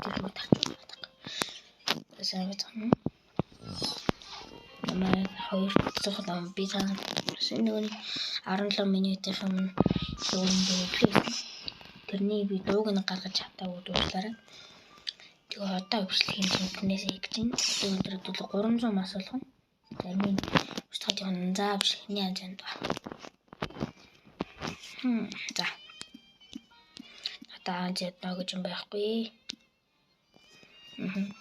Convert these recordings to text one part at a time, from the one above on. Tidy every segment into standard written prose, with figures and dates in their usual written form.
рүү тавьчих. Сайн байна. Намайг 2 дахь би цаана нөгөө 17 минутын өмнө шүүмд өглөө. Тэрний би дууг нь гаргаж чадаагүй дууслаараа. Тэгээ одоо өвчлөгийн шинтнээс хийж байна. Өдөр 300 мас болгоно. Тэрний устгад явна. За өвчлөгийн янзанд ба. За. Одоо зэт нөгөө юм байхгүй.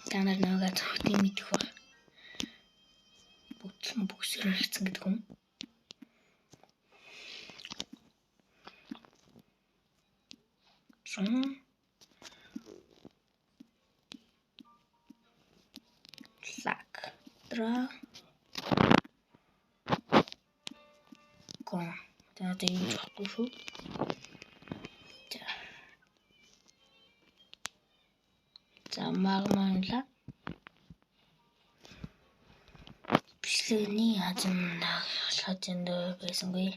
Та нар нөгөө зөвхөн мэдэх баг. Бүгсэр хэрэгцэн гэдэг юм. Так. Дра. Кон. Тэгээд юм жоохгүй шүү. За магманла. Бичлэгний хазамнаа шатэнд байсангүй.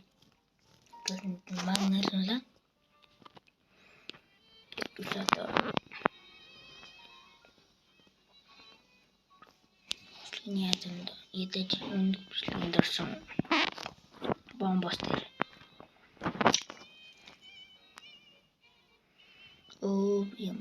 Гэвч магналла. Bischlegний хазамд идэж үнд бичлэгний дорсон бомбостер. Юм.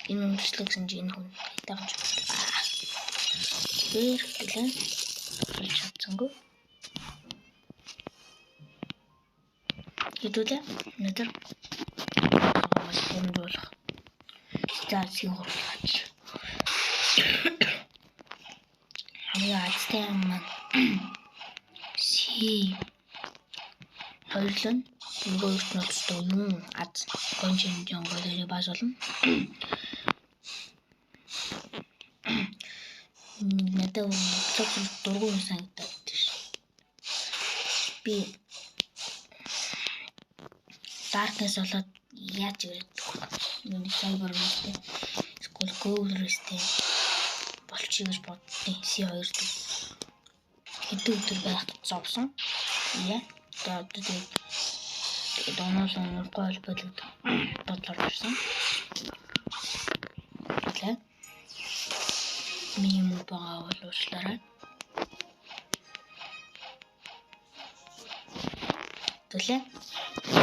Энэ бичлэгсэн чинь хүн дагаж байна. Тэр хэлэн чадсангүй. Хэдүүлээ өнөөдөр хэмжүүлэх. За синхруулаач. Хамгийн азтай юм. Хоёрлон нөгөө ертөнцийн юм аз гонжин жонгорыг бааж болно. Надад дургуун санагдаад тийш. Би Darkness болоод яаж ирэх вэ? Нүний cyber үстэй. Скул гоолрэстэй болчих гэж боддیں۔ C2 дэх. Хэдэн өдөр байх зовсон. Яа. Тэгээд оноосон гол бодлоор ирсэн. Тэгээд минимум байгаа бол уучлаарай. Төлөө.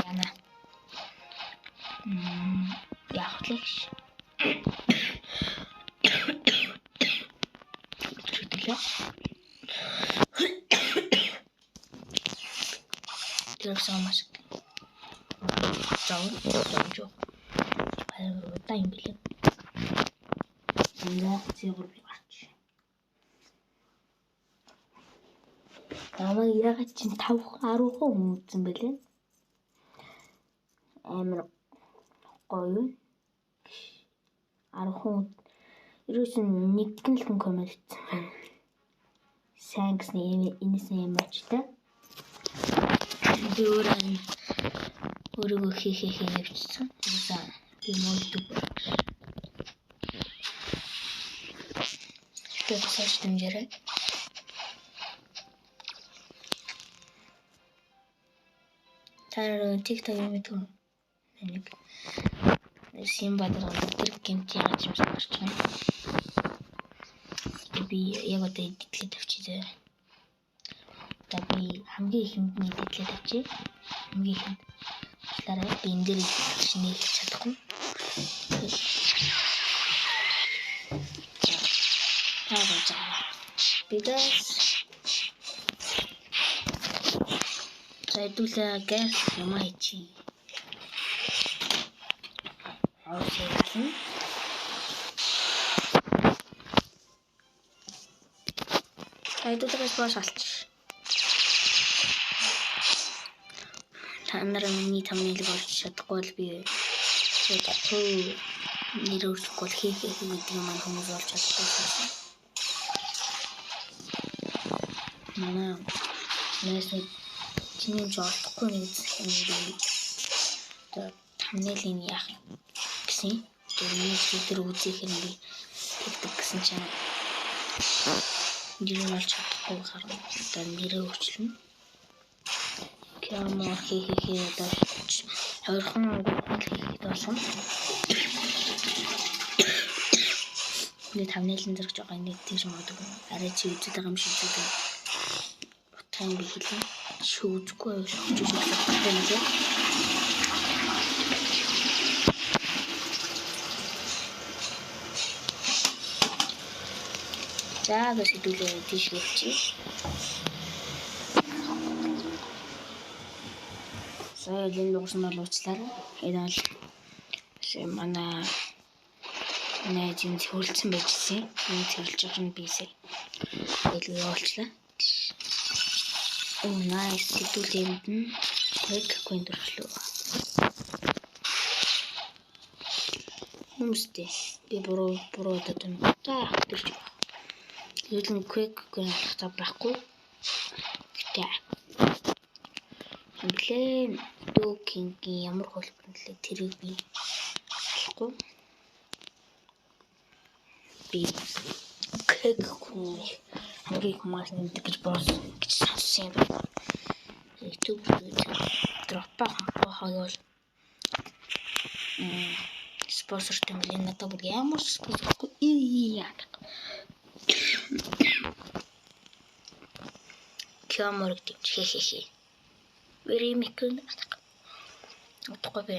Яна. Яахлаач. Төлөө. Тэр самаш. Зовж. Тайм билээ. Я зэвэр биваач. Намайг яагаад чинь 5-10 хүн үзсэн бэлээ. Амар гоё. 10 хүн ерөөсөн нэгэн л хүн коммент хийсэн байна. Сайн гэсэн энэсэн юм ачтай. Би өөрийгөө хийхээ явчихсан. За би модуг. Тэгээд сошиал хэмжээрээ Тараа TikTok юм дүү. Нэг Симбадар тэр гэмт яаж юм санаж байна. Би яг одоо эдитлээ тавьчихъя. Одоо би хамгийн ихэндний эдитлээ тавьчих. Хамгийн ихэнд. Талаараа би энэ дээр шинэ хийж чадахгүй. Бидээс Сайдуулаа газ юм чи. Окей. Айдуулгаас боо шалтж. Та нар миний тамныг олж чадахгүй бол би зөвхөн нэр өөрчлөхгүй хийх гэдэг юм хүмүүс олж чадахгүй. Манай нэсний чиний жолтохгүй нэг зүйл тамнэлын яах гэсэн. Тэрний өдөр үзэх юм би тэгдэг гэсэн чинь нэр нь олж чадахгүй харна. Одоо нэрээ өөрчлөнө. Кямо хихихи одоо хойрхон хийхэд болсон. Нэг тамнэлэн зэрэг жоо нэг тийш модог арай чи үзээд байгаа юм шиг зүйл. Утгаан би хэлээ. Шүүзгүй шүүж байгаа юм. За гэж хэлээ тийш гэлчи. Сая энэ угсан бол уучлаарай. Энэ бол манай найзын хөрөлцөн байжсэн. Энэ цэвэрлж байгаа нь бисээ. Илүү явуулчлаа. Nice хэдүүлээнд нь яг гүн дөрвлөө. Хүмүүстээ би буруу одоо юм. За хэлж байгаа. Юу quick гүн алхах байхгүй. Гэтэ блэн дүүкингийн ямар хөлбөр нэлээ тэрийг би алахгүй. Би quick гүн хамгийн хүмүүс нэгдэг гэж боос гэж сонссон юм байна. YouTube дропа хавал спонсортой юм энэ надад бүр ямар спонсоргүй яа. Кэморг хихихи. Very mikun. Утгагүй би.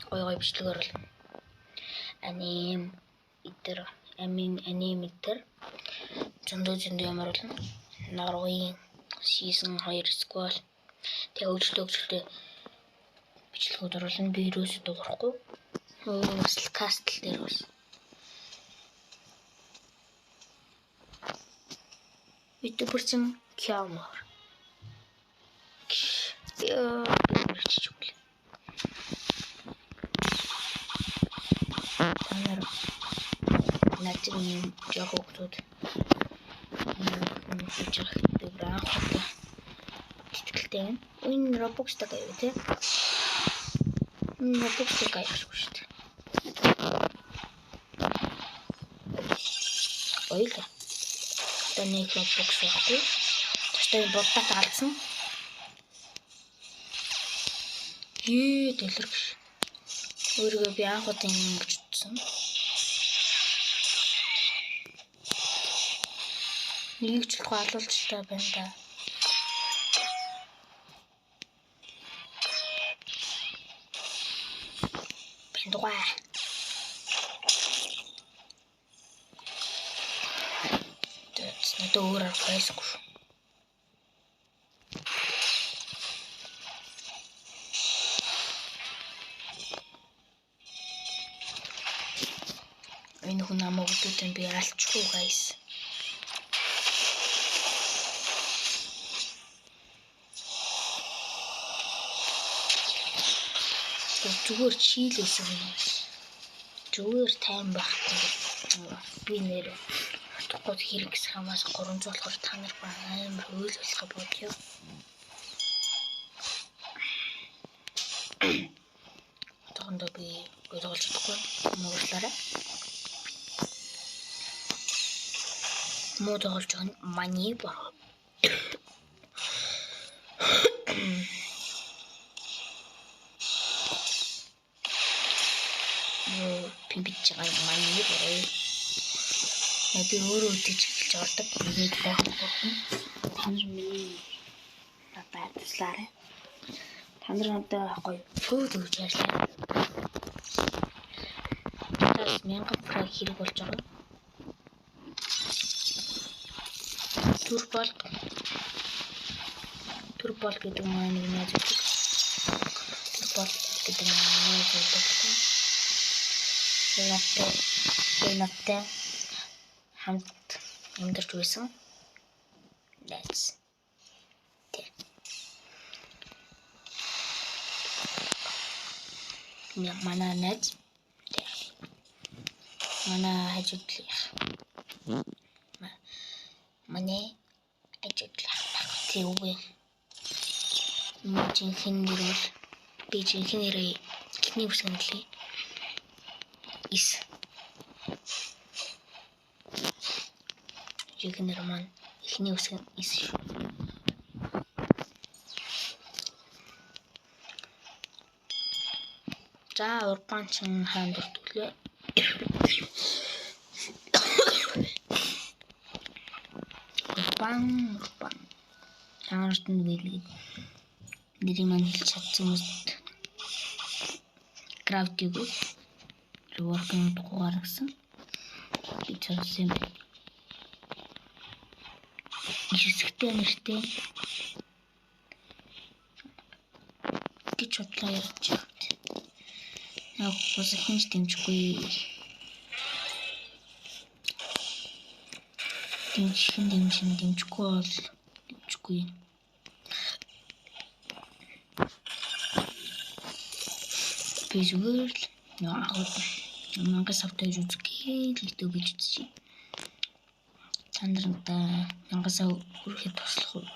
Гой бичлэгээр бол аним итер зөндөө ямар бол Norway season 2 squall тэг өөрчлөлтөө бичлэгүүд оруулна би юус дуурахгүй. Бас кастл дээр бас Ютуберсэн Кямор. Яа, бичиж өглөө. Начин жохогтод. Тэтгэлтэй. Энэ Roblox-тай гайв тий. Roblox-тай гайв шүү дээ. Ойлоо. Нэг Roblox байхгүй. Тэстэй бодтаа алдсан. Дэлгэр биш. Өөрийгөө би анх удаа ингэж утсан. Нэг ч хаалуулж та байна да. Бэндугай. Надад өөр аргайсгүй. Энэ хүн намайг өдөртөө би алчихгүй гайс. Зүгээр чийлээсэн юм. Зүгээр тайм багтсан. Би нэр утгагүй хэрэг гэсэн хамаас 300 болохоор та нар амар өөл болох бодё. Тогондоо би ойлгож чадахгүй муурлаарай. Мод олж байгаа мани бороо. Пимпич байгаа мани бороо. Би өөрөө үтэж эхэлж ордог. Нэг байхгүй. Та нар миний байтслаарай. Та нар надад гоё фуд өгч ярьлаа. Тас 1000 франк хэрэг болж байгаа. Турбол гэдэг маань нэг найз өгдөг. Турбол гэдэг маань найз өгдөг. Энэтэй хамт амьдарч байсан. That's there. Манай найз манай хажуудлах. Манай хажуудлах. Тэг үгүй. Жинхэнэ нэр бол би жинхэнэ нэрээ эхний үсэг нь лээ. Ис. Жинхэнэ нэр маань эхний үсэг нь ис шүү. За урбанчин хаан дуртглээ. Урбан чанарт нь гэлээ. Нэрийг маань хэлж чадсан хүмүүст графтигүй working дугаар гэсэн би чансан юм. Хэсэгтэй нэртэй гэж бодлоо ярьж байна. Яг бас хинж дэмжихгүй. Дэмжихгүй бол дэмжихгүй. Би зүгээр л мангас автаж үзэхээ л дөө гэж үзчихье. Чандрантаа мангасаа хүрэхэд туслах уу?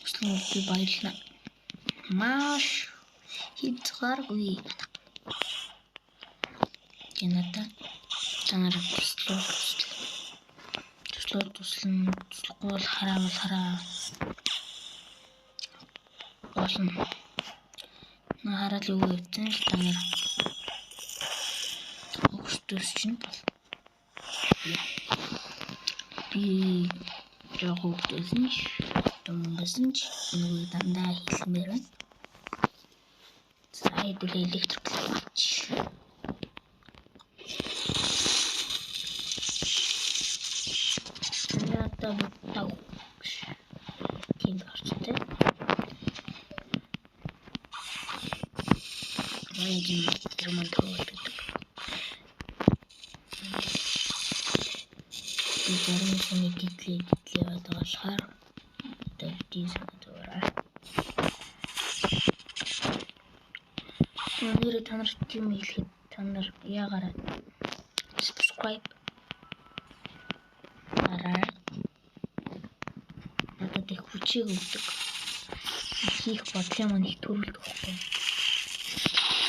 Туслах би баярлалаа. Маш хитгаргүй. Яната чанар туслахгүй бол хараа болно. Хараад юу гэсэн чанар өгсдөөс чинь бол би яг өгдөөсөн ч думбасан ч нэг дандаа хэлмээр байна. За хэдүүлээ электрик лавч. Тав. Тийм гарчтай. Маягийн драмантууд. Би зарим нэг дитлээ болохоор дизайнераа. Нэр танарт тийм хэлэхэд танар яагаад subscribe араа надад их хүчийг өгдөг. Хийх бодлоо маань их төрүүлдэг байхгүй.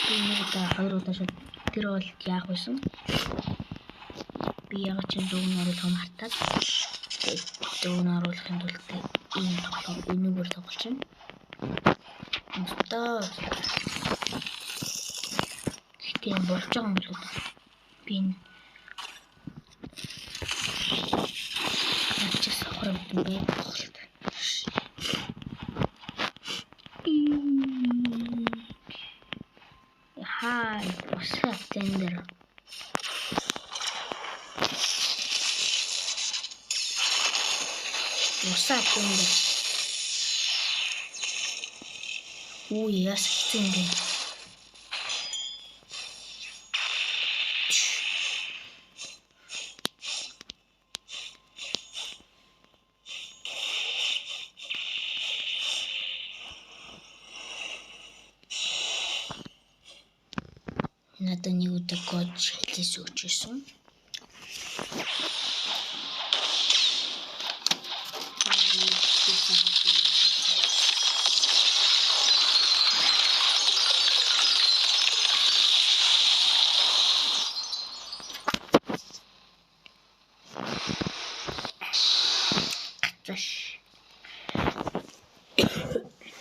Би нэг удаа 2 удаа шууд тэр бол яах байсан? Би яг ч дүүн оруулах мартаад дүүн оруулахын тулд ийм тоглоом өнөөгөр тоглож байна. Өстөө тийм болж байгаа юм болоо. Би ачаас ахрам бэ тоглолт. Хай, усаа тендер. Яс тендер. Надад нэг удаа код хэлээс өгчээсэн.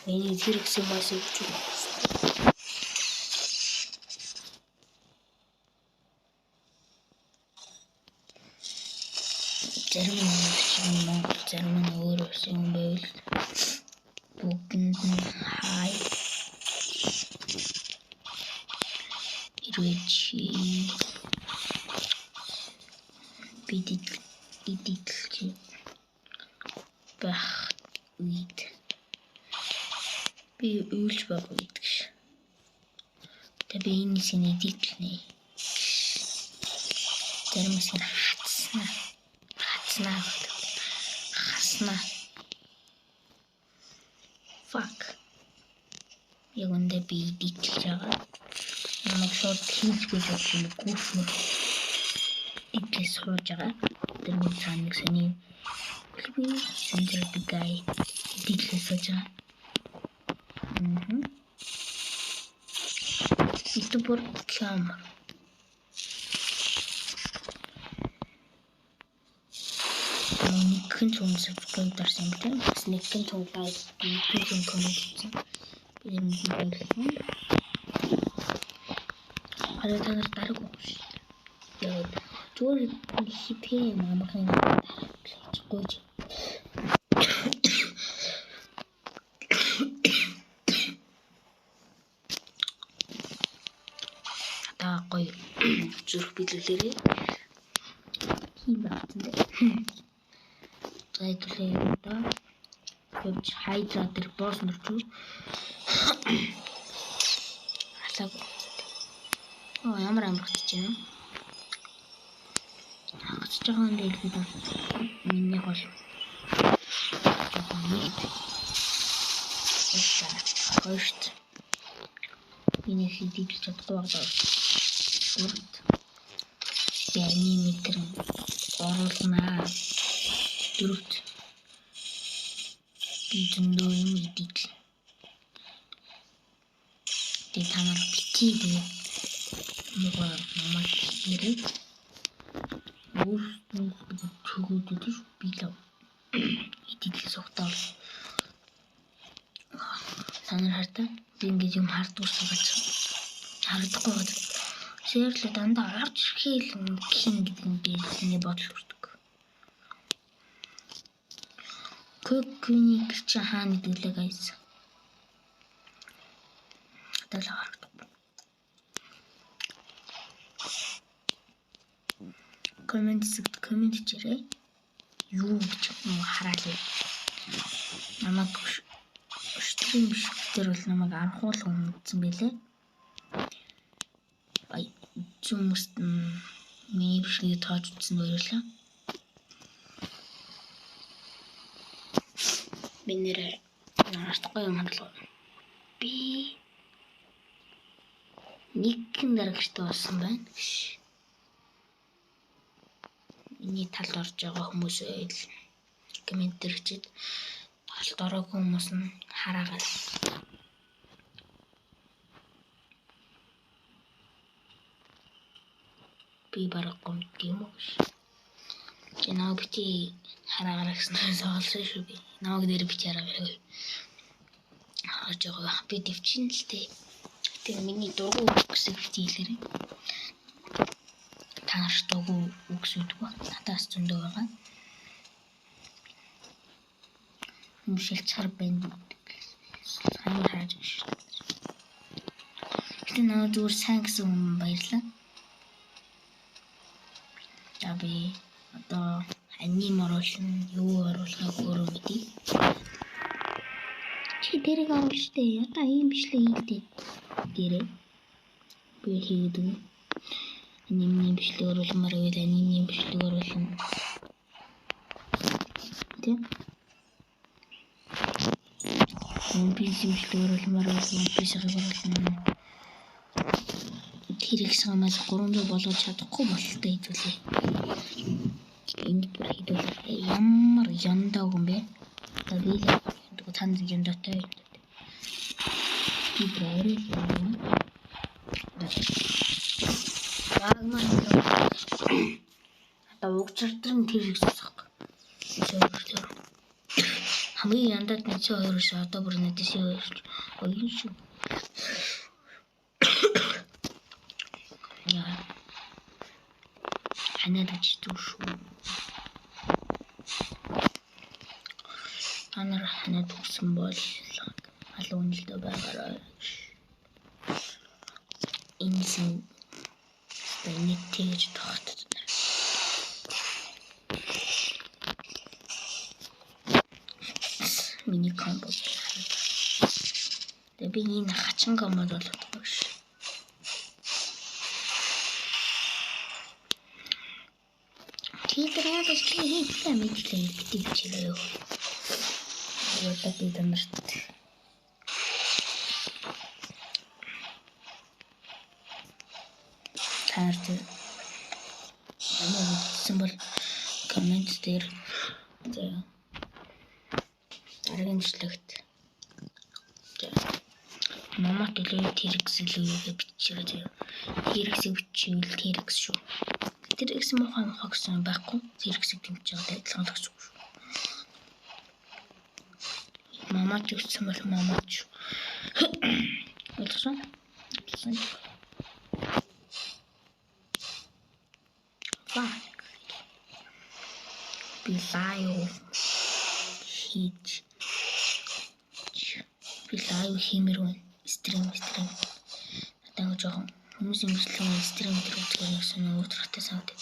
Миний хэрэгсэн бас өгч өгч. Зарим нь өөр юм байвал бүгд нь хай. Ирвэчи бидэлж бах үед би үйлч баг үед гэж. Тэ би энэ синий дитлээ. Тэрмэс хац. шууд хийж гэж бодсон гүшмөр итгэс сууж байгаа. Тэр нэг цаана нэг сони би сэнжэдэг гай итгэс сууж байгаа. Итүбөр камер. Нэгэн цум subscribe дарсан юм тийм. Бас нэгэн цум лайк, нэгэн цум коммент хийсэн. Би энэ байлгүй. Харин та нар дараагүй юм шиг. Яг зүгээр хитгэн амархан дараагүй. Та гоё зүрх биелүүлээрээ хийм багтантай. Зайдлээ одоо явж хайдраа тэр босс нөрчүү. Асаг. Ямар амархаж байна. Хагас жоохон дэлгүүд миний гол. Хойш. Миний хийдэж чадахгүй байгаа. Гурт. Яны метр оруулнаа. Дөрөвт. Би зөндөө юм идэл. Тэ танаар битий дээ. Нөгөө намайг ирээд өөрсдөө төгөөдөж би лав. Идэл сухтаа. Танаар хартаа би ингэж юм хардгуул суугаач. Хардахгүй байна. Шэрлээ дандаа орж ирэхэл хин гэдэг юм би миний бодол хүрдэг. Көкний чи хаана идэглээ гайс. Талаа харагдав. Коммент хийрээ. Юу гэж хараалаа. Намайг өштрийн биш дээр бол намайг анхуулган үзсэн байлээ. Ай зүмст миний бишний тоож үзсэн баярлаа. Би нэрээ наартахгүй юм хандлаа. Би нэгэн дарагчтай болсон байна. Миний талд орж байгаа хүмүүс коммент дэрчээд талд ороогүй хүмүүс нь хараагаад. Би бараг гомд юм уу? Чи наа бити хараагаар гэснээр соолсон шүү би. Намайг дээр бити хараагаа. Харж байгаа би дэвчин л тээ. Тэр миний дургу үгсийг хийлээрээ. Та нарт дургу үгс үдгүү. Надаас зөндөө байгаа. Шилчхар бэнд. Сайн хааж шүү. Гэтэ наа зүгээр сайн гэсэн юм баярлаа. Би одоо аним оруулна, юу оруулахыг өөрөө мэдээ. Чи тэрийг оруулжтэй. Одоо ийм бичлэг хийлдээ. Гэрээ. Би хийдэг. Анимны бичлэг оруулмаар байл анимны бичлэг оруулна. Тэ. Компьютер бичлэг оруулмаар байл компьютер оруулна. Тэрийг самаас 300 болгож чадахгүй бололтой хэвлээ. Энд бүр хэвлээ. Ямар яндаа юм бэ? Тэгээл танд яндаатай. Би брайрээ. Ягман. Одоо угчирдрын тэрийг сасах. Хамгийн яндаад нэг чи хоёр шүү. Одоо бүр надад оюун шүү. Ханаад очиж шүү. Анар ханаад өгсөн бол халуун л дөө байгаарай. Инсэн нэг тэгж тогтсон. Миний комбо. Би энэ хачин комбод болоод байгаа ш. Тийтрээд хийхээ мэдлээ битгийчээ. Япад идэнэрт. таард амжилтсан бол коммент дээр дараагийн бичлэгт Момот илүү T-Rex илүү бичээрэй. T-Rex-ийг бичвэл T-Rex шүү. T-Rex мохоо гэсэн байхгүй. T-Rex-ийг дэмжиж байгаа адилхан л гэсэн үг шүү. Момот гэсэн бол Момот шүү. Ойлгосон? Билайв химэрвэн стрим надад жоохон хүмүүс имжлэн стрим дээр үзэх гэсэн уутратай санагдав.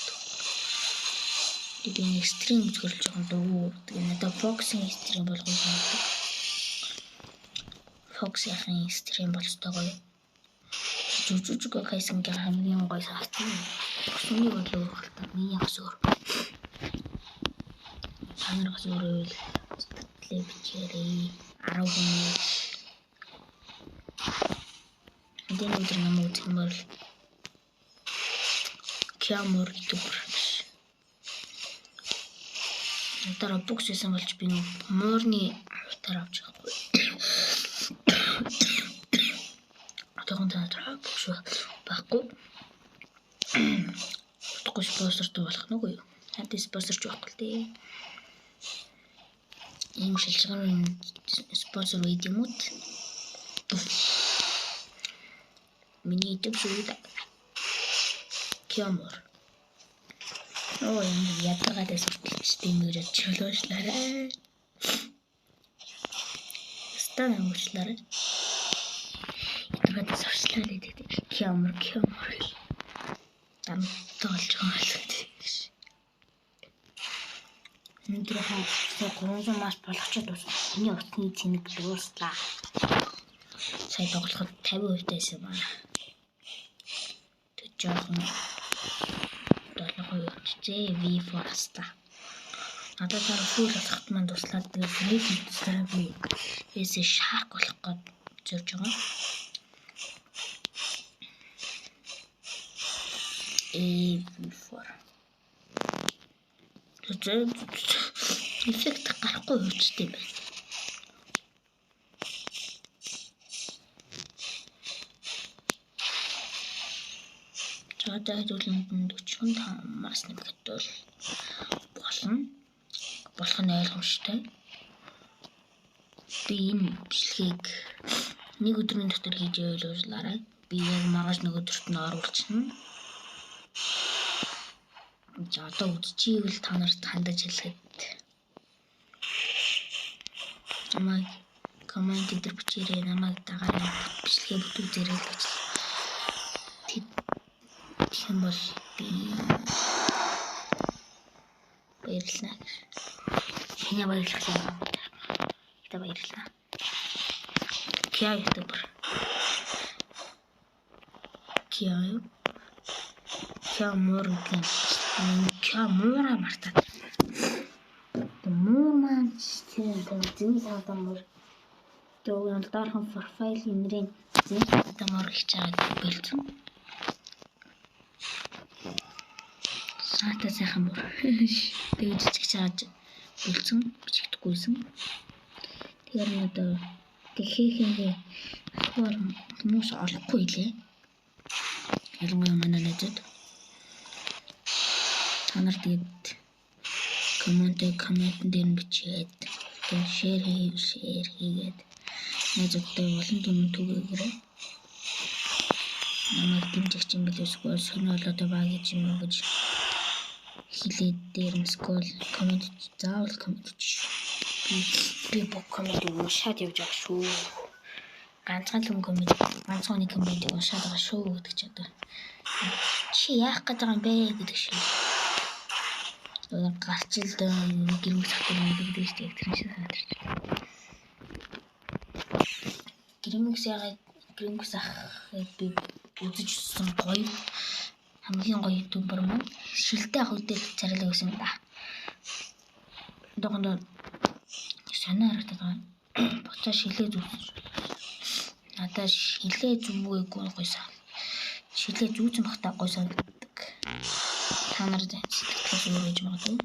Би стрим үзэх жоохон дуу. Надад боксинг стрим болгох санагдав. Боксинг стрим болстой гоё. Жүжиг хайсан гэх хамгийн гоё санагдав. Боксинг бол өөр хэлтэй. Миний бас өөр. Танаргас өөрөө л бичээрэй. 10 хүн энэ өдөр намайг үзэх юм бол Киамор ютубер биш. Надаараа бокс хийсэн болж би муурны аватар авч байгаа. Отогон танараа бокс байхгүй. Утгагүй спонсорт болох нүггүй юу? Хант спонсорч байхгүй л дээ. Ийм шилжигэн спонсор үед юм уу? Миний YouTube шүүл Киамор. Энэ ятгаадаа сүртэлчтэй мөрөж чөлөөшлээрээ. Стан амуучлаарай. Ятгаадаа сурчлаа л гэдэг. Киамор. Дамтолж байгаа. Өнөөдөр хаа 300 мас болгочод дуусна. Миний утасны цэник дуусла. Сая тоглоход 50% байсан байна. Тэг жоохон 7% өчтэй V4-ста. Надад цаар фул болохт маань дуслаад тэгээд фрейм туслаа би эсэ шарк болох гээд зорж байгаа. V4. Эффект гарахгүй өчтэй юм байна. Жаадаг үлэнд 45 мас нэмэхэд бол болох нь ойлгомжтой. Би энэ бичлэгийг нэг өдрийн дотор хийж ойлгуулаарай. Би яг маргааш нэг өдөрт нь оруулчихна. За одоо үзчихвэл та нарт хандаж хэлэхэд намайг коммент дээр бичээрэй, намайг дагаарай, бичлэгээ бүтүүлээрэй гэж. Тийм бол би баярлалаа. Хинэ баярлалаа. Та баярлалаа. Киа ютубер. Киамор гэх Киамора мартаад. Муурман тийм зэнсаатамор. Дөрөв дархан профайл нэрийн зэнсаатамор гэж байгаа бэлдсэн. Саата сайхан бүр. Тэгээд жижигч хааж бэлдсэн бичигдэггүйсэн. Тэгэхээр надад тэгэхээ ахвар хүмүүс олохгүй лээ. Ялангуяа манай найзууд. Та нар тэгээд коммент дээр бичээд шеэр хийгээд найзуудтай олон түмэн түгээгээрэй. Намайг дэмжих юм билээ эсвэл сонирхолтой баг гэж юм гэж хэлээд дээр нь скол коммент заавал коммент би бүх коммент уншаад явж байгаа шүү. Ганцхан коммент уншаад байгаа шүү гэдэг ч одоо чи яах гэж байгаа юм бэ гэдэг шиг. Гарч ил гэрүүл сахтын гэдэг чинь тэр шиг санагдаж байна. Гэрүүл сахыг би үзэж өссөн гоё хамгийн гоё ютубер маань шилтэй ах үдээ царилаа гэсэн юм да. Догондоо санаа харагдаад байгаа. Буцаа шилээ зүгсэн. Надад шилээ зүгээгүй гоё сан. шилээ зүүцэн бахтаа гой санагддаг. Та нар сэтгэлээс өөр гэж магадгүй.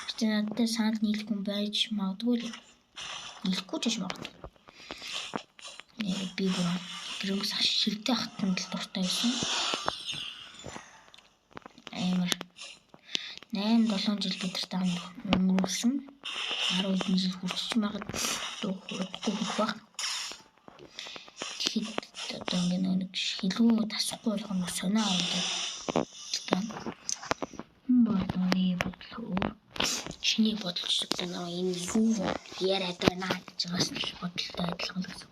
Гэтэ надад санал нийлэх хүн байж магадгүй л. Нийлэхгүй ч магадгүй. Би бүр гэрээс шилтэй хатан л дуртай байсан. Амар 8-7 жил бидэртэй өнгөрүүлсэн. 10 хэдэн жил хүрч магадгүй хүрдэггүй байх. Тэгэхэд одоо нэг хилүү тасахгүй болох нь сонио авдаг. Бодоны бодлоо. Чиний бодолч одоо энэ юу яриад байна гэж бас бодолтой адилхан л гэсэн.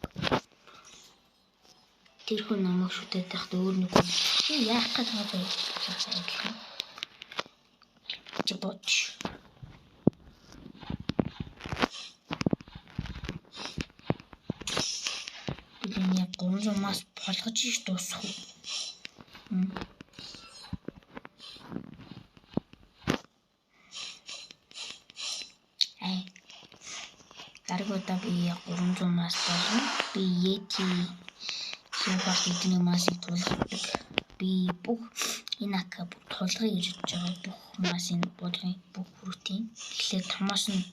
Тэр хүн намайг шүтээд тахт өөр нэг яах гэж байгаа юм адилхан. Чи бодож. Тэний 300 мас болгож иш дуусах уу? Даргуудаа би 300 мас болно. Би Yeti супер эдний масыг тулгадаг. Би бүх энэ ака тулгая гэж бодож байгаа. Бүх масын бодлогын бүх рутин. Тэгэхээр томоос нь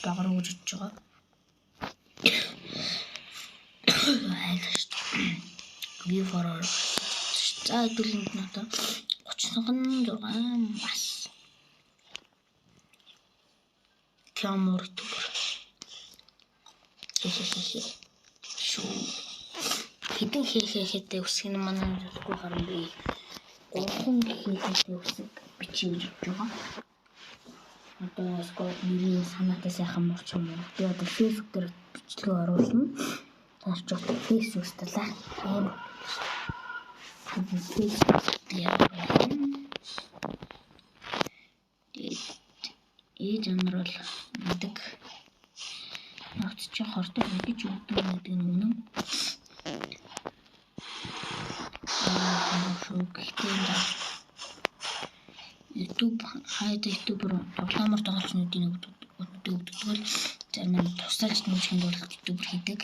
багруу гэж бодож байгаа. Би фороор. За дүүлэнд нь одоо 36 мас. Кямор түр. Шуу. Хэдэн хэхээ үсгэн манай зөвхөн харан би 3 хэхээ үсэг бичиж өгч байгаа. Одоо скор нэрийн санаатай сайхан морч юм уу. Би одоо фэйсбүүк дээр бичлэг оруулна. Тааш ч фэйсбүүк талаа амар. Жанрал гэдэг навч хордог гэж өгдөг гэдэг нь үнэн. YouTube хайд ютубер тоглоомор тоглолцоодын өгдөг бол зарим нь тусалж нэмжихэд бол ютубер хийдэг.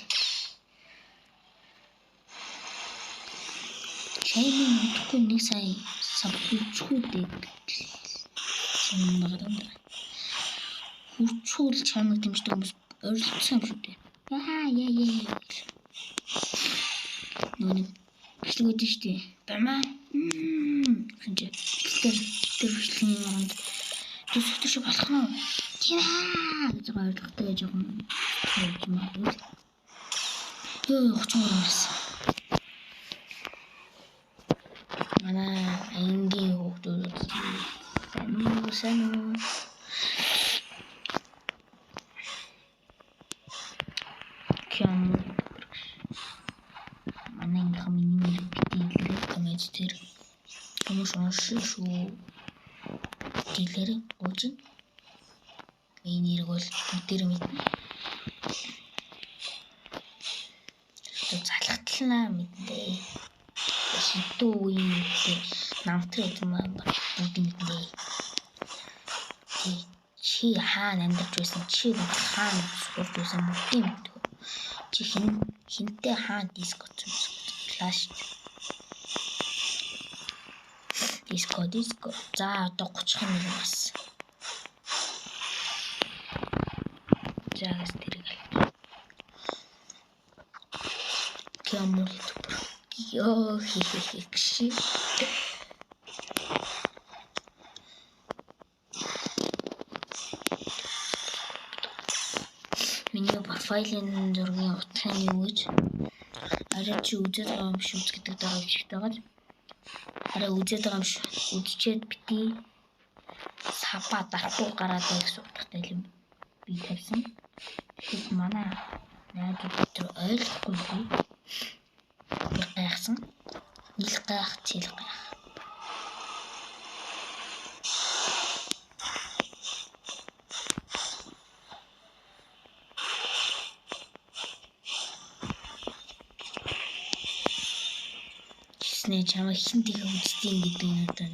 Шайны өгөхгүй нэг сая сабсcribe-үүдээ санагдана. Хүрчүүл чамд дэмждэг хүмүүс ойрлцсон юм шүү дээ. Яа. Нүг бичлэг өгдөө шүү дээ. Бамаа. Хинжээ. Тэр бичлэгийн оронд төсөвтэй шиг болох нь. Тийм аа гэж ойлгохтой гэж юм. Хөчмөрөөс. Манай ангийн хүүхдүүд сануу. Манай миний бичлэг коммент дээр хүмүүс шүү. Дэлгэр гооч. Миний нэрг бол бүгдээр мэднэ. Залхатлаа мэдээ. Шидүү үеийн намтрал юм аа бүгд мэднэ. Чи хаана амьдарч байсан? Чи хаана сурч байсан бүгдийг мэдв. Чи хинтээ хаана дискоцсон флаш. Диско. За одоо 30 минут бас. Жагас тэрэг. Кямол түр. Ёо хихихши. Миний профайлын зургийн утгыг юу гэж арай чи үзээд байгаа юм шүү гэдэг дараа бичигтэй байгаа. Арай үзээд байгаа юм шүү. Үзчихэд битгий сапа дарахгүй гараад байх гэсэн утгатай юм би тавьсан. Тэгэхэд манай найзууд тэр ойлгохгүй гайхсан. Ил гайх, цэл гайх. Чамайг хин тийг үзтiin гэдэг нь одоо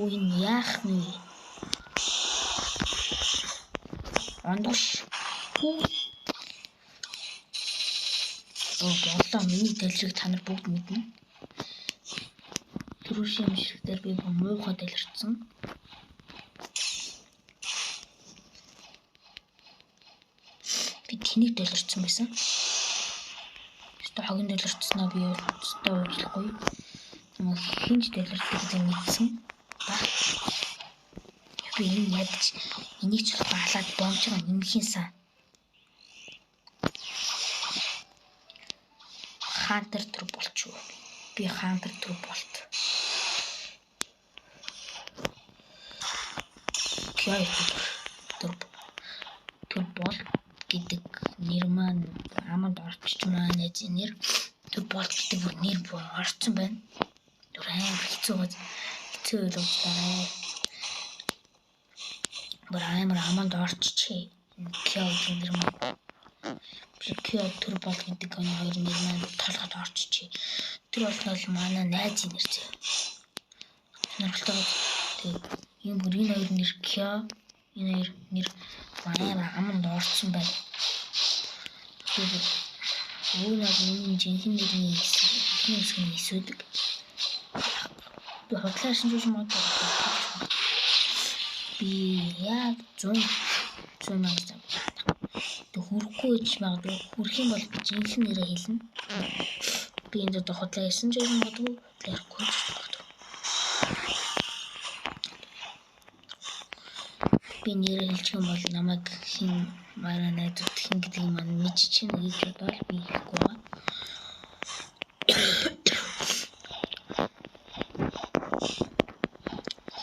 үн яах вэ? Ондош болоо миний дэлжиг та нар бүгд мэднэ. Түрүүшийн мишгээр би муухай дэлгэрсэн. Би тэнийг дэлгэрсэн байсан. Өөртөө хогийн дэлгэрснаа би өөртөө уучлахгүй. Хинж дэлгэрдэг гэж мэдсэн. Би энэ ядч энийг ч халаад бомжоо нэмхийн сан. Хантер төр болчихоо. Би хантер төр болт. Кяй төр бол гэдэг нэр маань аманд орчиж маань нэр төр болт гэдэг бүр нэр орсон байна. Түр амар хэцүү үйлчлээ. Бүр амар аманд орчиж кяй нэр маань Кё төр бол гэдэг энэ хоёр нэр маань толгойд орчиж. Тэр бол манай найзын нэр зэ. Сонирхолтой. Тэгээд энэ бүр энэ хоёр нэр Кё энэ хоёр нэр манай аманд орсон байна. Тэгээд өөрөөр миний жинхэнэ нэрний хэсэг эсвэл би хотлоо шинжүүлж мод би яг 100 мянга хүрэхгүй гэж магадгүй хүрэх юм бол би жинхэнэ нэрээ хэлнэ. Би энэ дэ хотлоо ясан ч юм магадгүй ярихгүй ч магадгүй. Би нэрээ хэлчих юм бол намайг хин манай найзууд хин гэдэг юм маань мэдчихэв гэж бодоод би хэлэхгүй байна.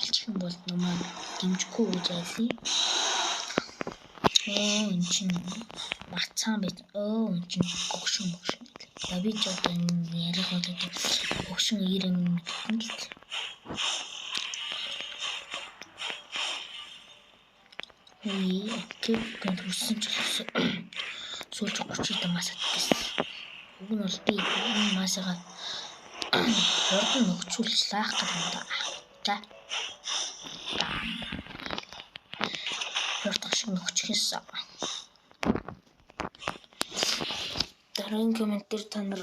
Хэлчих юм бол намайг дэмжихгүй гэж айлээ. Энэ чинь бацаан бит. Энэ чинь огшин. Би ч одоо ярих болоод огшин ирэм мэдэн л. Гэвч хүрсэн ч сүүлч 30 мас атсан. Уг нь бол би энэ масагаа хурдан нөхцүүлж лаах гэдэг юм да. За. Хурдан шиг нөхчихээс. Дараагийн коммент дээр та нар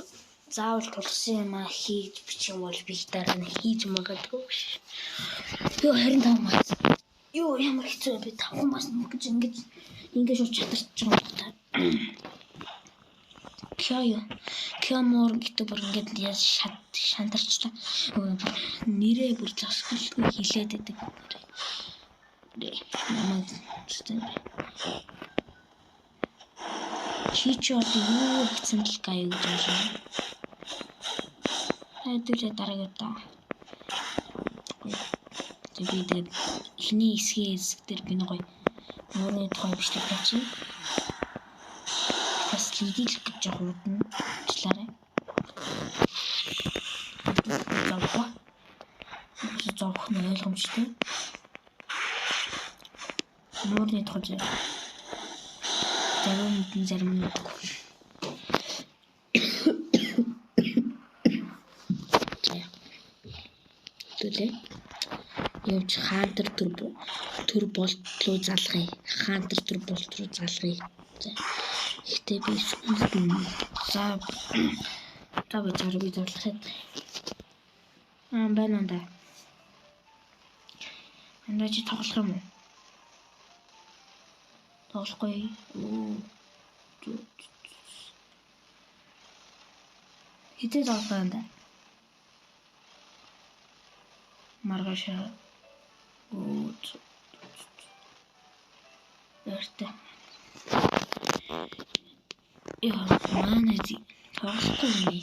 заавал тулсан юм хийж бичих юм бол би дараа нь хийж магадгүй. Юу харин таамаа. Юу ямар хэцүү би 5 мас ингэж шууд чатарч байгаа юм байна. Кёмор гэдэг бүр ингэж яаж шантарчлаа. Нэрээ бүр засгалгүй хилээд байдаг. Намайг чи одоо юу гэсэн л гай гэж байна. Хэдүүлээ дараагийн удаа. Тэгээд эхний хэсэг дээр би нэг гоё мөрний тухай бичлэг тавьчих. Бас лидийлэх гэж яг удаа бичлээрээ. Зовх нь ойлгомжтой. Мөрний тухай зарим нь төлөө явж хаантар төр болт руу залгая. Хаантар төр болт руу залгая. Гэтэ би сүлд нь за би зарлахад байна да. Энд чи тоглох юм уу? Тоглохгүй. Хитэ тоглох юм да. Маргаша Эртэ. Манай тоглохгүй нэ.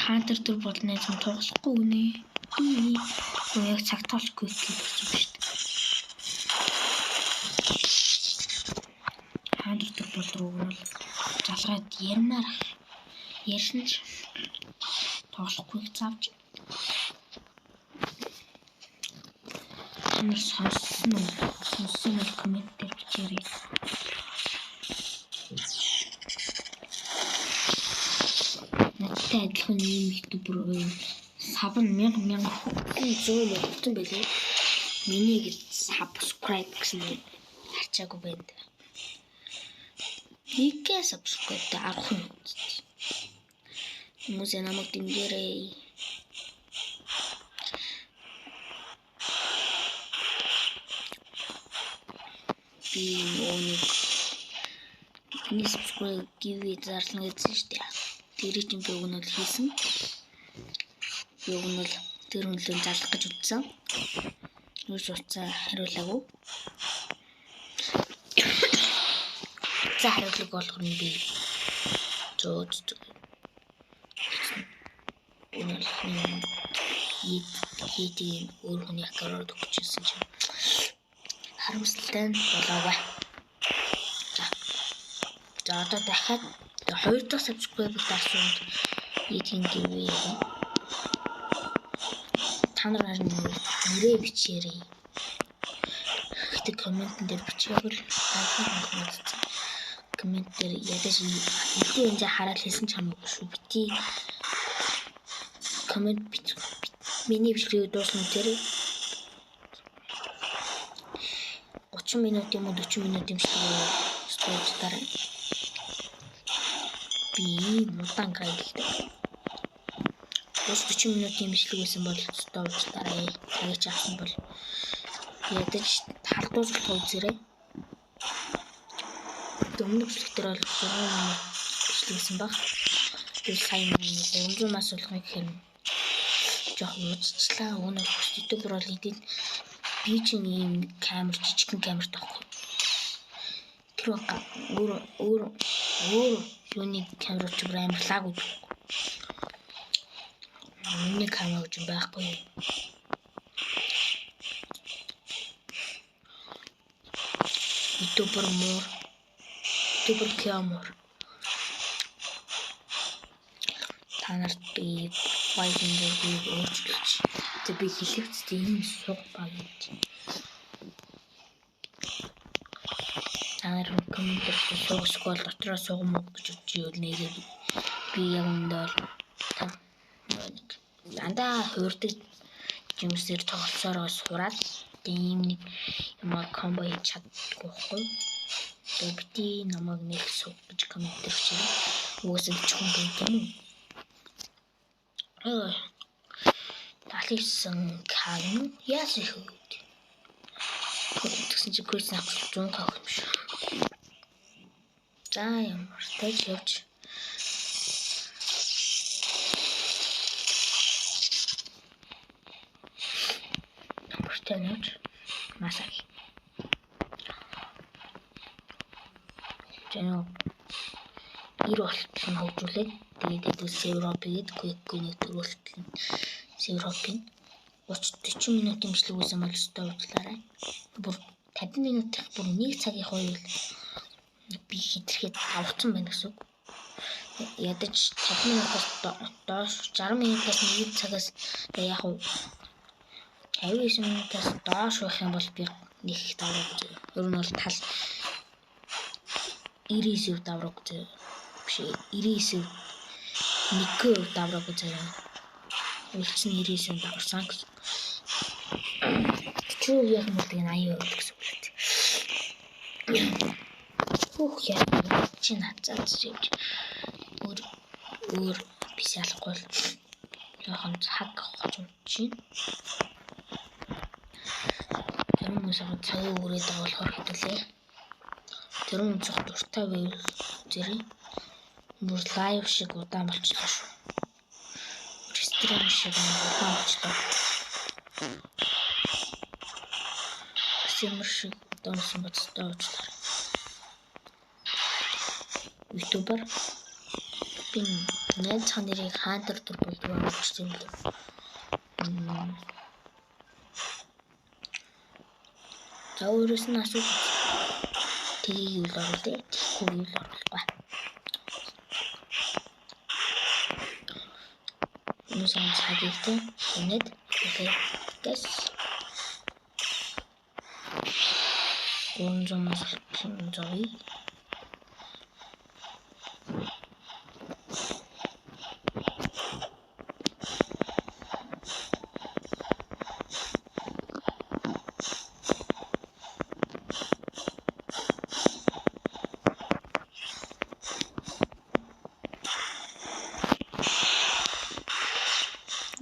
Хаантар төр болноо юм тоглохгүй нэ. Яг цаг тоолохгүй гэж юм шүү дээ. Хаантар төр бол руу залгаад ярьсан ч тоглохгүй заавч. Ямар сонсон коммент дээр бичээрэй. Надтай адилхан юм ютубер саб нь 1000 зөөл өгсөн байлээ. Миний гэж subscribe гэсэн харчаагүй байна. 1K subscribe авах нь. Хүмүүс намайг дэмжээрэй. Би нэг subscribe give зарлана гэсэн шүү дээ. Тэр чинь би өгнөл хийсэн. Би өгнөл тэр хүнлэн залах гэж утсан. Юус утсаа хариулаагүй. За хариулаг болох нь би зөөж хийдийн өөр хүний аккаунт өгчихсэн чинь харамсалтай нь болоогүй. За одоо дахиад 2 дахь subscribe дарсан хийдийн гэвээ. Та нар нэрээ бичээрэй. Гэтэ комментэн дээр бичээгүй коммент дээр ядаж бити энэ хараад хэлсэн ч хамаагүй шүү. Бити коммент миний бичлэгийг дуусна тэр 30 минут юм уу 40 минут юм шиг стойчтаар би мудаан гайддаг. 40 минутын бичлэг байсан бол стойчтаараа цагаач авсан бол ядаж хардуурах үзээрэй. Өмнөх бичлэгтэр бол 6 минут бичлэгсэн баг. Тэр сайн 300 мас болгоно гэхээр жоох уучлаа. Өнөө ютубер бол идэв би чинь ийм камер жижигхэн камер таахгүй. Тэр өөр юуны камер ч амар лаг үү. Миний камер ч байхгүй. Ютубер камер. Танарт би файлыг өөрчилж тэг би хэлэвчтэй ийм суг баг гэж. Танар комментэр сугсгол дотроо сугмог гэж үгүй нэрээ би яг өндөө андаа хуурдаг юмсээр тоглолцоороо сураад ийм нэг юм комбо хийж чаддаггүй байхгүй. Тэг бити намайг нэг суг гэж комментэр хийчихээ. Уусаа чухал юм. Талисан кан яас их үед. Тэгсэн чи курс авах 100 авах юм шүү. За ямар тач явж. Ямар тач масаг. Жано ир болтол нь хөгжүүлээд тэгээд Европид quick-ийг төрүүлсэн. Европын 30-40 минутын бичлэг үзсэн бол өстой уучлаарай. Бүр 50 минут бүр 1 цагийн хоёул би хэтрэхэд авцсан байна гэсэн үг. Ядаж 50 минутаас доош 60 минутаас 1 цагаас яг 59 минутаас доош байх юм бол би нэг их давраг гэж. Ер нь бол тал 99 давраг гэж. Биш 99 нэг давраг гэж. Үлдсэн 99 даварсан гэж. Чүү яг мэддэг 80% гэсэн үг лээ. Хөх яа чи нацаад чивж. Өөр бис ялахгүй л жоохон цаг авах юм чинь. Тэр хүмүүс цагийг өрөөд байгаа болохоор хэдүүлээ. Тэр хүн зөв дуртай байвал зэрэг бүр лайв шиг удаан болчихлоо шүү. Стрим шиг удаан болчихлоо. Симэр шиг удаансан бацтай уучлаарай. Ютубер би найз ханарыг хаантар дур болдгоо гэж юм л. За өөрөөс нь асууж тгийг юу л оруулаа. Тэгэхгүй юу л оруулахгүй. Нүсэн цагийг тэнэд окей. Гэс 300 зови.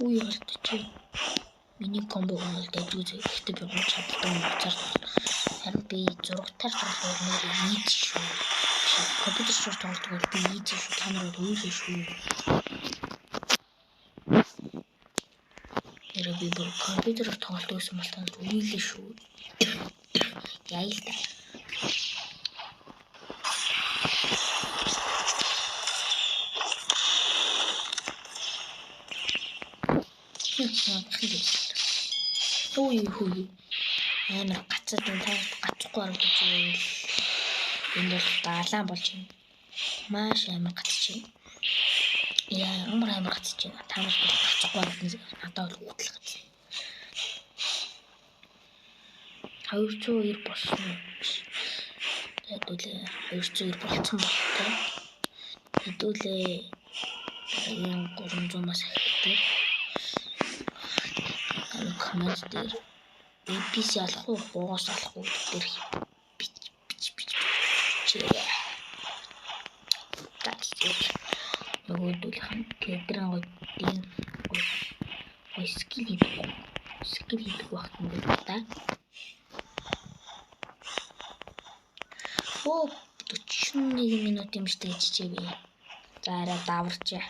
Үй халтчих. Миний комбо бол дэвгүй зэвтэй би гол чаддаг уцаар. Харин би зурагтаар тоглох нэр ийд шүү. Компьютер дээр тоглох бол би ийд шүү. Та нар бол үгүй шүү. Ярэ би бүр компьютерээр тоглох гэсэн бол та нар үгүй шүү. Яа л та. Ой хүй. Амар гацаад энэ гацхгүй харагдаж байвал энэ бол даалан болж байна. Маш амар гацж байна. Яа амар гацж байна. Та нар гацхгүй харагдана. Надад бол үтэл гацсан. 290 болсон. Хэдүүлээ 290 болцсон болтой. Хэдүүлээ 300-аас ихтэй. Коммент дээр APC алах уу, боогоос алах уу дээр бич. Нөгөөдөлхөн кедрэн годын скил хийдэг багт нь та. Оо 41 минут юм шиг чичээ би. За арай даварчаа.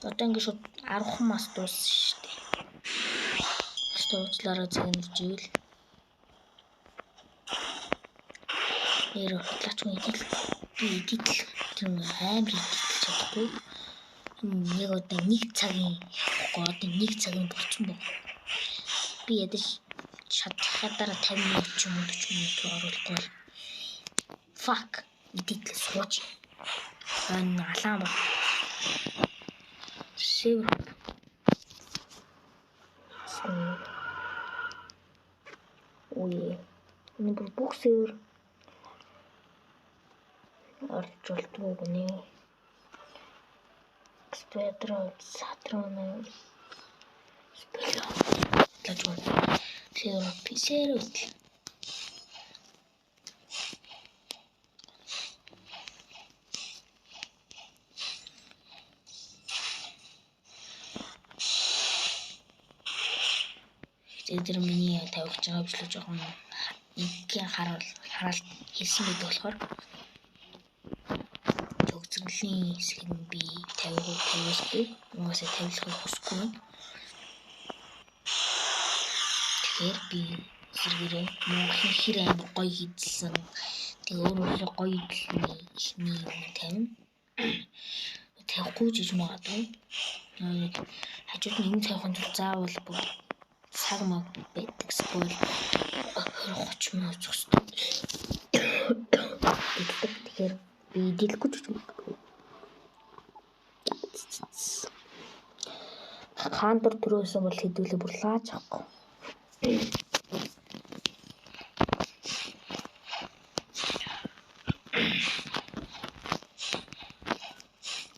Одоо ингэ шууд 10 мас дууссан шүү дээ. Уучлаарай зэгнэж ивэл. Нэр хутлаач хүн идэл тэр амар идэл чадахгүй. Яг одоо нэг цагийн болцсон баг. Би ядаж чадхаараа 50 минут ч юм уу 40 минут оруулахгүй. Fuck идэл сууч. Алаан баг. Шивэр. Ой, энэ бүх север орж болтгоо гэнэ. Спедро сатрона спедро лажуу север писерот тэр миний тавьж байгаа бичлэг жоохон иггийн хараалт хийсэн байдаг болохоор төгсгөлийн хэсэг нь би 50%-гүй угаасаа тавилахыг хүсэхгүй. Тэгэхээр би зэрэгээрээ Монголын хэр амар гоё хийдэлсэн. Тэгээ өөрөө гоё хийдэлний ихний тавихгүй жиж магадгүй. Хажууд нь энэ тавихын тулд заавал бүр цаг маг байдаг спойл 20-30 минут зогсдог. Тэгэхээр би дэлгэхгүй ч юм. Хаантар төрөөсөн бол хэдүүлээ бүр лааж авахгүй.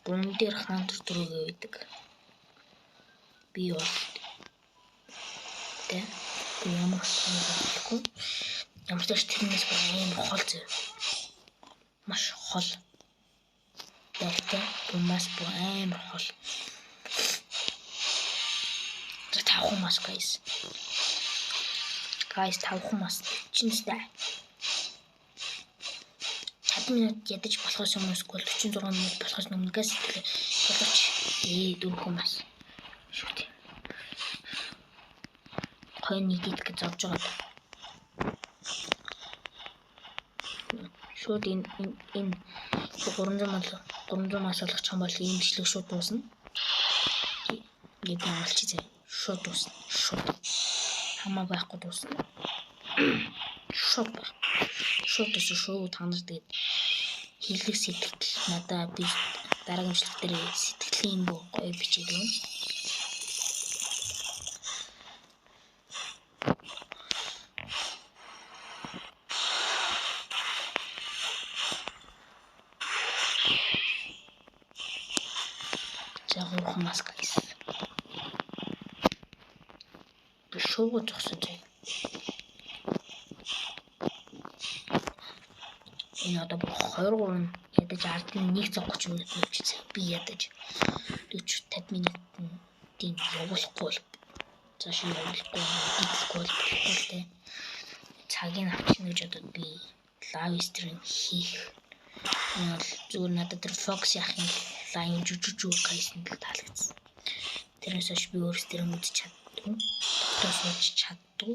Бун дээр хаантар төрөөгөө байдаг. Би бол тэ ямар хэлэхгүй. Ямар ч тэрнээс амар хол зөө. Маш хол. Ялтай бумас амар хол. Тавхан мас guys. Тавхан мас чинстэй. 50 минут ядаж болохоос өмнө 46 минут болохоос өмнө газ сэтгэлээ болооч. 4 мас. Шүү дээ. Хойны идэх гэж зовж байгаа. Шууд энэ 300 мас болох ч юм бол ийм бичлэг шууд дуусна. Ингээд амлчих зэ. Шууд дуусна. Шууд. Хамаа байхгүй дуусна. Шууд та нар тэгээд хийлэг сэтгэл надад би дараагийн бичлэг дээр сэтгэлийн гоё бичээд өгнө. Жаахан мас guys. Шоуг зогсож байна. Энэ одоо 23 ядаж ардын 130 минут нүчсэн. Би ядаж 40-50 минут тийм явуулахгүй. Цааш явуулахгүй те. Цагийг авчихна гэж бодоод би лайв стрим хийх. Энэ бол зүгээр надад тэр фокус яхахын лайн жужиг кайсан л таалагдсан. Тэрнээс хойш би өөр стрим үзэж чаддгүй. Доктор сууж чаддгүй.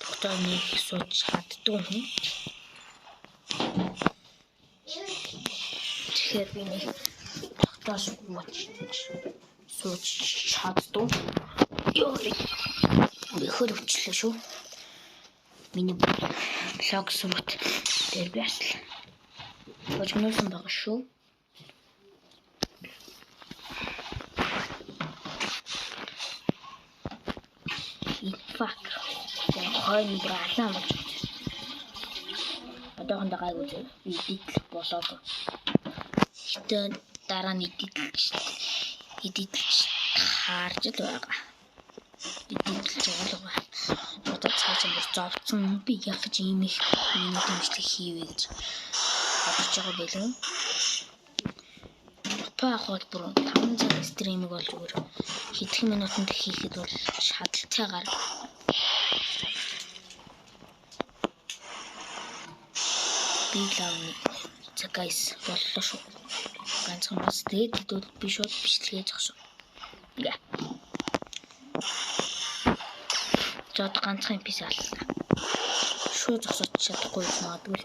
Доктор нэг сууж чаддгүй хүн. Тэгэхээр би нэг доктор сууж чаддгүй. Ёо. Би хөрөвчлээ шүү. Миний блог сумт дээр би асла. Божгнуулсан байгаа шүү. Fuck. Хойно браалаа болж байна. Одоохондоо гайгүй зөө. Идэл болоод. Хитэн дараа нь идэлж харж л байгаа. Идэлж байгаа. Одоо цаашаа бүр зовцсон би яг гэж ийм их минут имжлэг хийвэ гэж бодож байгаа байлгүй. Паахад бүр 5 цаг стримийг болж өөр хэдхэн минутанд хийхэд бол шаардлагатайгаар би лавны за гайс боллоо шүү. Ганцхан бас дээд би шууд бичлэгээ зогсов. Ингээ. Жод ганцхан пис аллаа. Шууд зогсож чадахгүй магадгүй.